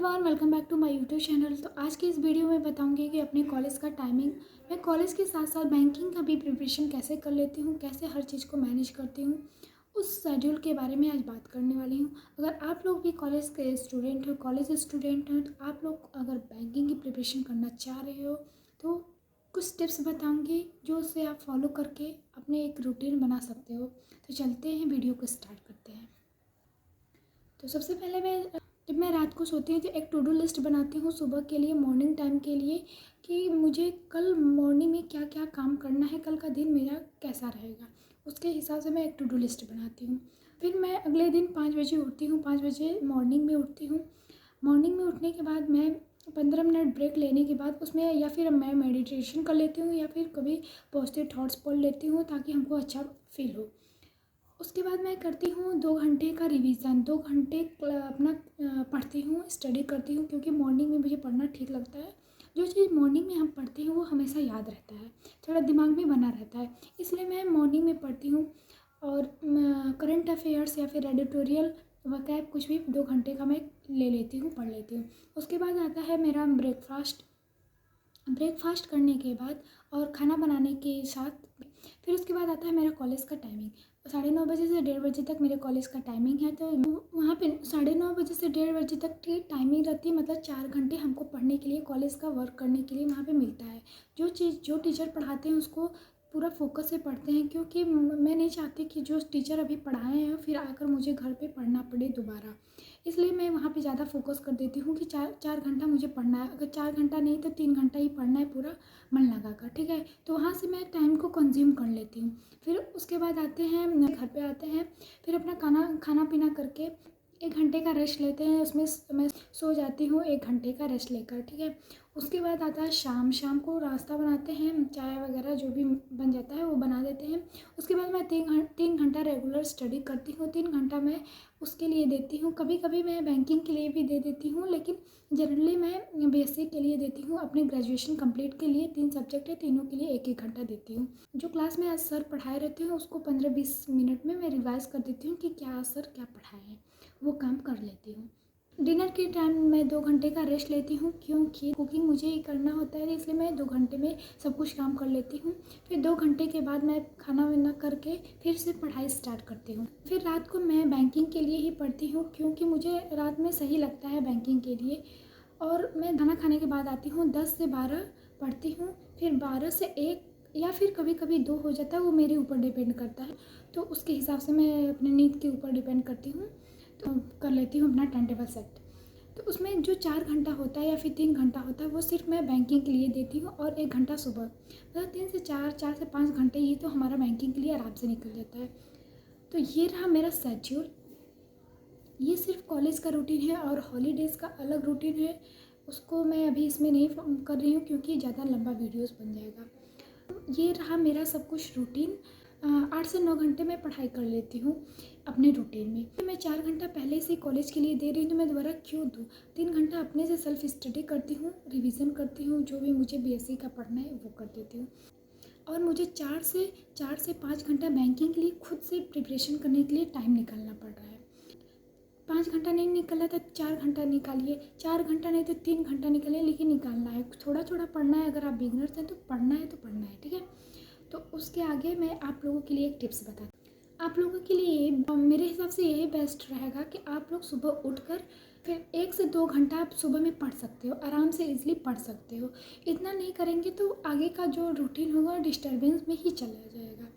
Everyone, welcome back to my YouTube channel. तो आज की इस वीडियो में बताऊंगी कि अपने कॉलेज का टाइमिंग, मैं कॉलेज के साथ साथ बैंकिंग का भी प्रिपरेशन कैसे कर लेती हूँ, कैसे हर चीज़ को मैनेज करती हूँ, उस शेड्यूल के बारे में आज बात करने वाली हूँ। अगर आप लोग भी कॉलेज के स्टूडेंट हो, कॉलेज स्टूडेंट हो, तो आप लोग अगर बैंकिंग की प्रिपरेशन करना चाह रहे हो तो कुछ टिप्स बताऊँगी जो उससे आप फॉलो करके अपने एक रूटीन बना सकते हो। तो चलते हैं, वीडियो को स्टार्ट करते हैं। तो सबसे पहले जब मैं रात को सोती हूँ तो एक टू डू लिस्ट बनाती हूँ सुबह के लिए, मॉर्निंग टाइम के लिए, कि मुझे कल मॉर्निंग में क्या क्या काम करना है, कल का दिन मेरा कैसा रहेगा, उसके हिसाब से मैं एक टू डू लिस्ट बनाती हूँ। फिर मैं अगले दिन 5 बजे उठती हूँ, 5 बजे मॉर्निंग में उठती हूँ। मॉर्निंग में उठने के बाद मैं 15 मिनट ब्रेक लेने के बाद उसमें या फिर मैं मेडिटेशन कर लेती हूँ या फिर कभी पॉजिटिव थॉट्स पढ़ लेती हूँ ताकि हमको अच्छा फील हो। उसके बाद मैं करती हूँ 2 घंटे का रिवीजन, 2 घंटे अपना पढ़ती हूँ, स्टडी करती हूँ, क्योंकि मॉर्निंग में मुझे पढ़ना ठीक लगता है। जो चीज़ मॉर्निंग में हम पढ़ते हैं वो हमेशा याद रहता है, थोड़ा दिमाग में बना रहता है, इसलिए मैं मॉर्निंग में पढ़ती हूँ। और करंट अफेयर्स या फिर एडिटोरियल वगैरह कुछ भी 2 घंटे का मैं ले लेती हूँ, पढ़ लेती हूँ। उसके बाद आता है मेरा ब्रेकफास्ट करने के बाद और खाना बनाने के साथ फिर उसके बाद आता है मेरा कॉलेज का टाइमिंग। 9:30 बजे से 1:30 बजे तक मेरे कॉलेज का टाइमिंग है। तो वहाँ पे 9:30 बजे से 1:30 बजे तक की टाइमिंग रहती है, मतलब 4 घंटे हमको पढ़ने के लिए, कॉलेज का वर्क करने के लिए वहाँ पे मिलता है। जो टीचर पढ़ाते हैं उसको पूरा फोकस से पढ़ते हैं, क्योंकि मैं नहीं चाहती कि जो टीचर अभी पढ़ाए हैं फिर आकर मुझे घर पे पढ़ना पड़े दोबारा, इसलिए मैं वहाँ पे ज़्यादा फोकस कर देती हूँ कि 4 घंटा मुझे पढ़ना है। अगर 4 घंटा नहीं तो 3 घंटा ही पढ़ना है पूरा मन लगा कर, ठीक है। तो वहाँ से मैं टाइम को कंज्यूम कर लेती हूँ। फिर उसके बाद आते हैं घर पे आते हैं, फिर अपना खाना पीना करके 1 घंटे का रेस्ट लेते हैं, उसमें मैं सो जाती हूँ 1 घंटे का रेस्ट लेकर, ठीक है। उसके बाद आता है शाम को नाश्ता बनाते हैं, चाय वगैरह जो भी बन जाता है वो बना देते हैं। उसके बाद मैं 3 घंटा रेगुलर स्टडी करती हूँ, 3 घंटा मैं उसके लिए देती हूँ। कभी कभी मैं बैंकिंग के लिए भी दे देती हूँ, लेकिन जनरली मैं बेसिक के लिए देती हूँ। अपने ग्रेजुएशन कंप्लीट के लिए 3 सब्जेक्ट है, तीनों के लिए 1-1 घंटा देती हूँ। जो क्लास में आज सर पढ़ाए रहते हैं उसको 15-20 मिनट में मैं रिवाइज़ कर देती हूँ कि क्या सर क्या पढ़ाए हैं, वो काम कर लेती हूँ। डिनर के टाइम मैं 2 घंटे का रेस्ट लेती हूँ, क्योंकि कुकिंग मुझे ही करना होता है, इसलिए मैं 2 घंटे में सब कुछ काम कर लेती हूँ। फिर 2 घंटे के बाद मैं खाना वाना करके फिर से पढ़ाई स्टार्ट करती हूँ। फिर रात को मैं बैंकिंग के लिए ही पढ़ती हूँ, क्योंकि मुझे रात में सही लगता है बैंकिंग के लिए। और मैं खाना खाने के बाद आती हूँ, 10 से 12 पढ़ती हूँ, फिर 12 से 1 या फिर कभी कभी 2 हो जाता है, वो मेरे ऊपर डिपेंड करता है। तो उसके हिसाब से मैं अपनी नींद के ऊपर डिपेंड करती हूँ, तो कर लेती हूँ अपना टाइम टेबल सेट। तो उसमें जो 4 घंटा होता है या फिर 3 घंटा होता है वो सिर्फ मैं बैंकिंग के लिए देती हूँ, और 1 घंटा सुबह, मतलब 3 से 4, 4 से 5 घंटे ये तो हमारा बैंकिंग के लिए आराम से निकल जाता है। तो ये रहा मेरा शेड्यूल। ये सिर्फ कॉलेज का रूटीन है, और हॉलीडेज़ का अलग रूटीन है, उसको मैं अभी इसमें नहीं कर रही हूँ क्योंकि ज़्यादा लंबा वीडियोस बन जाएगा। ये रहा मेरा सब कुछ रूटीन। 8 से 9 घंटे मैं पढ़ाई कर लेती हूँ अपने रूटीन में। तो मैं 4 घंटा पहले से कॉलेज के लिए दे रही हूँ, तो मैं दोबारा क्यों दूँ। 3 घंटा अपने से सेल्फ स्टडी करती हूँ, रिवीजन करती हूँ, जो भी मुझे बीएससी का पढ़ना है वो कर देती हूँ। और मुझे 4 से 5 घंटा बैंकिंग के लिए खुद से प्रिपरेशन करने के लिए टाइम निकालना पड़ रहा है। 5 घंटा नहीं निकला तो 4 घंटा निकालिए, 4 घंटा नहीं तो 3 घंटा निकालिए, लेकिन निकालना है, थोड़ा थोड़ा पढ़ना है। अगर आप बिगनर्स हैं तो पढ़ना है, ठीक है। तो उसके आगे मैं आप लोगों के लिए एक टिप्स बताती हूँ। आप लोगों के लिए मेरे हिसाब से यही बेस्ट रहेगा कि आप लोग सुबह उठकर फिर 1 से 2 घंटा आप सुबह में पढ़ सकते हो, आराम से इजीली पढ़ सकते हो। इतना नहीं करेंगे तो आगे का जो रूटीन होगा डिस्टर्बेंस में ही चला जाएगा,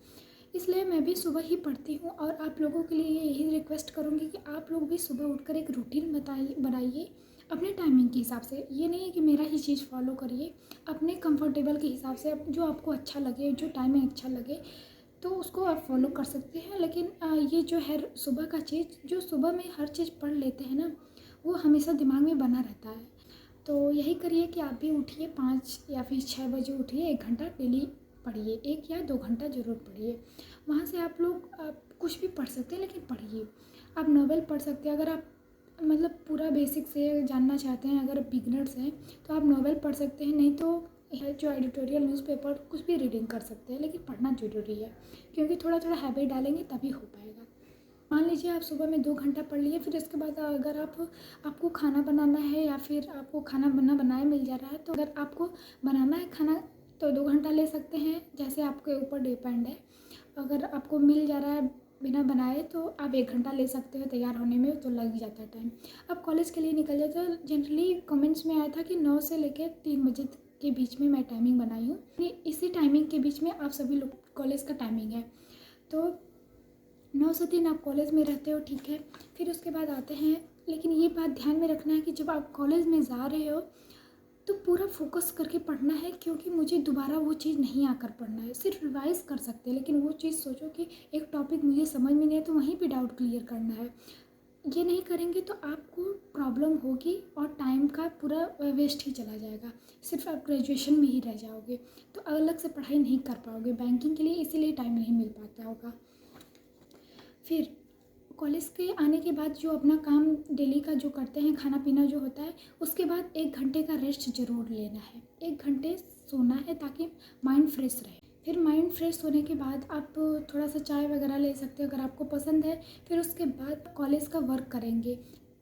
इसलिए मैं भी सुबह ही पढ़ती हूँ। और आप लोगों के लिए यही रिक्वेस्ट करूँगी कि आप लोग भी सुबह उठकर एक रूटीन बनाइए अपने टाइमिंग के हिसाब से। ये नहीं है कि मेरा ही चीज़ फॉलो करिए, अपने कंफर्टेबल के हिसाब से, जो आपको अच्छा लगे, जो टाइमिंग अच्छा लगे तो उसको आप फॉलो कर सकते हैं। लेकिन ये जो है सुबह का चीज़, जो सुबह में हर चीज़ पढ़ लेते हैं ना, वो हमेशा दिमाग में बना रहता है। तो यही करिए कि आप भी उठिए 5 या फिर 6 बजे उठिए, 1 घंटा डेली पढ़िए, 1 या 2 घंटा ज़रूर पढ़िए। वहाँ से आप लोग कुछ भी पढ़ सकते हैं, लेकिन पढ़िए। आप नॉवेल पढ़ सकते हैं, अगर आप मतलब पूरा बेसिक से जानना चाहते हैं, अगर बिगनर्स हैं तो आप नॉवेल पढ़ सकते हैं, नहीं तो जो एडिटोरियल न्यूज़पेपर कुछ भी रीडिंग कर सकते हैं, लेकिन पढ़ना ज़रूरी है, क्योंकि थोड़ा थोड़ा हैबिट डालेंगे तभी हो पाएगा। मान लीजिए आप सुबह में 2 घंटा पढ़ लिए, फिर उसके बाद अगर आपको खाना बनाना है या फिर आपको खाना बनाए मिल जा रहा है, तो अगर आपको बनाना है खाना तो 2 घंटा ले सकते हैं, जैसे आपके ऊपर डिपेंड है। अगर आपको मिल जा रहा है बिना बनाए तो आप 1 घंटा ले सकते हो तैयार होने में, तो लग ही जाता है टाइम। अब कॉलेज के लिए निकल जाए तो जनरली कमेंट्स में आया था कि 9 से लेकर 3 बजे के बीच में मैं टाइमिंग बनाई हूँ। इसी टाइमिंग के बीच में आप सभी लोग कॉलेज का टाइमिंग है, तो 9 से 3 आप कॉलेज में रहते हो, ठीक है। फिर उसके बाद आते हैं, लेकिन ये बात ध्यान में रखना है कि जब आप कॉलेज में जा रहे हो तो पूरा फोकस करके पढ़ना है, क्योंकि मुझे दोबारा वो चीज़ नहीं आकर पढ़ना है। सिर्फ रिवाइज़ कर सकते हैं, लेकिन वो चीज़ सोचो कि एक टॉपिक मुझे समझ में नहीं है तो वहीं पे डाउट क्लियर करना है। ये नहीं करेंगे तो आपको प्रॉब्लम होगी और टाइम का पूरा वेस्ट ही चला जाएगा, सिर्फ आप ग्रेजुएशन में ही रह जाओगे, तो अलग से पढ़ाई नहीं कर पाओगे बैंकिंग के लिए, इसीलिए टाइम नहीं मिल पाता होगा। फिर कॉलेज के आने के बाद जो अपना काम डेली का जो करते हैं, खाना पीना जो होता है, उसके बाद 1 घंटे का रेस्ट ज़रूर लेना है। 1 घंटे सोना है ताकि माइंड फ्रेश रहे। फिर माइंड फ्रेश होने के बाद आप थोड़ा सा चाय वगैरह ले सकते हो अगर आपको पसंद है। फिर उसके बाद कॉलेज का वर्क करेंगे,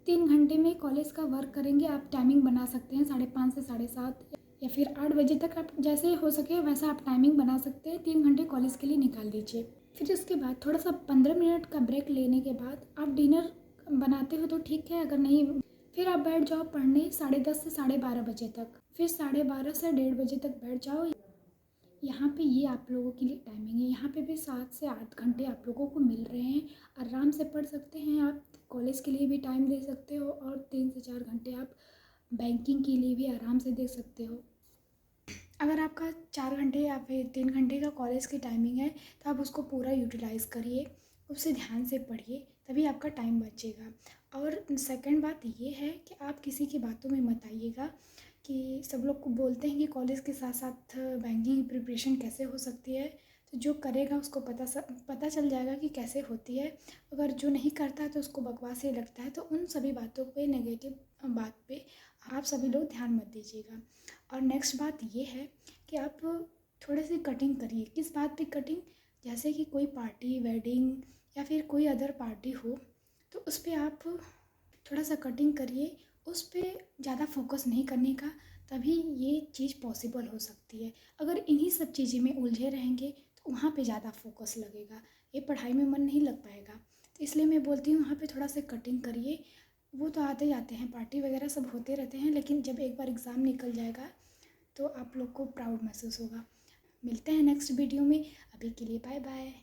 3 घंटे में कॉलेज का वर्क करेंगे। आप टाइमिंग बना सकते हैं 5:30 से 7:30 या फिर 8 बजे तक, आप जैसे हो सके वैसा आप टाइमिंग बना सकते हैं। 3 घंटे कॉलेज के लिए निकाल दीजिए। फिर उसके बाद थोड़ा सा 15 मिनट का ब्रेक लेने के बाद आप डिनर बनाते हो तो ठीक है, अगर नहीं फिर आप बैठ जाओ पढ़ने 10:30 से 12:30 बजे तक। फिर 12:30 से 1:30 बजे तक बैठ जाओ। यहाँ पे ये आप लोगों के लिए टाइमिंग है। यहाँ पे भी 7 से 8 घंटे आप लोगों को मिल रहे हैं, आराम से पढ़ सकते हैं। आप कॉलेज के लिए भी टाइम दे सकते हो और 3 से 4 घंटे आप बैंकिंग के लिए भी आराम से दे सकते हो। अगर आपका 4 घंटे या फिर 3 घंटे का कॉलेज की टाइमिंग है तो आप उसको पूरा यूटिलाइज़ करिए, उससे ध्यान से पढ़िए, तभी आपका टाइम बचेगा। और सेकंड बात ये है कि आप किसी की बातों में मत आइएगा कि सब लोग को बोलते हैं कि कॉलेज के साथ साथ बैंकिंग की प्रिपरेशन कैसे हो सकती है, तो जो करेगा उसको पता चल जाएगा कि कैसे होती है। अगर जो नहीं करता है तो उसको बकवास ही लगता है। तो उन सभी बातों पे, नेगेटिव बात पे आप सभी लोग ध्यान मत दीजिएगा। और नेक्स्ट बात ये है कि आप थोड़े से कटिंग करिए। किस बात पे कटिंग? जैसे कि कोई पार्टी, वेडिंग या फिर कोई अदर पार्टी हो तो उस पर आप थोड़ा सा कटिंग करिए, उस पर ज़्यादा फोकस नहीं करने का, तभी ये चीज़ पॉसिबल हो सकती है। अगर इन्हीं सब चीज़ें में उलझे रहेंगे तो वहाँ पे ज़्यादा फोकस लगेगा, ये पढ़ाई में मन नहीं लग पाएगा। तो इसलिए मैं बोलती हूँ वहाँ पे थोड़ा सा कटिंग करिए। वो तो आते जाते हैं, पार्टी वगैरह सब होते रहते हैं, लेकिन जब एक बार एग्ज़ाम निकल जाएगा तो आप लोग को प्राउड महसूस होगा। मिलते हैं नेक्स्ट वीडियो में, अभी के लिए बाय बाय।